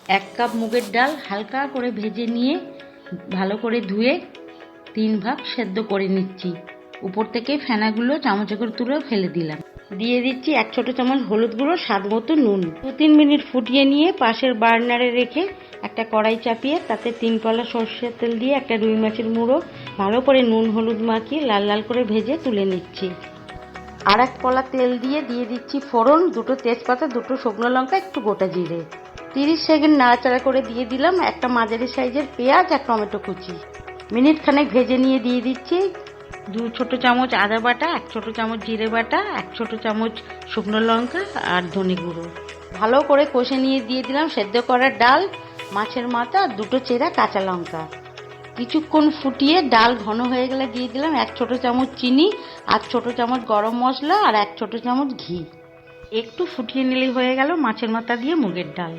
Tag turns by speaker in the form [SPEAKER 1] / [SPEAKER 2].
[SPEAKER 1] 1 cup মুগের ডাল হালকা করে ভেজে নিয়ে ভালো করে ধুয়ে 3 ভাগ সেদ্ধ করে নিচ্ছি। উপর থেকে ফেনাগুলো চামচে করে তুলে ফেলে দিলাম। দিয়ে দিচ্ছি 1 ছোট চামচ হলুদ গুঁড়ো, স্বাদ মতো নুন। 2-3 মিনিট ফুটিয়ে নিয়ে পাশের বার্নারে রেখে একটা কড়াই চাপিয়ে তাতে 3 পলা সর্ষের তেল দিয়ে একটা রুই মাছের মুড়ো ভালো করে নুন হলুদ মাখিয়ে লাল লাল করে ভেজে তুলে নিচ্ছি। আর 1 পলা তেল দিয়ে দিচ্ছি ফোড়ন, 2টো তেজপাতা, 2টো শুকনো লঙ্কা, একটু গোটা জিরে। 30 সেকেন্ড নাড়াচাড়া করে দিয়ে দিলাম একটা মাঝারি সাইজের পেঁয়াজ আর টমেটো কুচি। মিনিট খানেক ভেজে নিয়ে দিয়ে দিচ্ছি 2 ছোট চামচ আদা বাটা, 1 ছোট চামচ জিরে বাটা, 1 ছোট চামচ শুকনো লঙ্কা আর ধনে গুঁড়ো। ভালো করে কষে নিয়ে দিয়ে দিলাম সেদ্ধ করা ডাল, মাছের মাথা আর 2টো চেরা কাঁচা লঙ্কা। কিছুক্ষণ ফুটিয়ে ডাল ঘন হয়ে গেলে দিয়ে দিলাম 1 ছোট চামচ চিনি, 1 ছোট চামচ গরম মশলা আর 1 ছোট চামচ ঘি। একটু ফুটিয়ে নিলেই হয়ে গেল মাছের মাথা দিয়ে মুগের ডাল।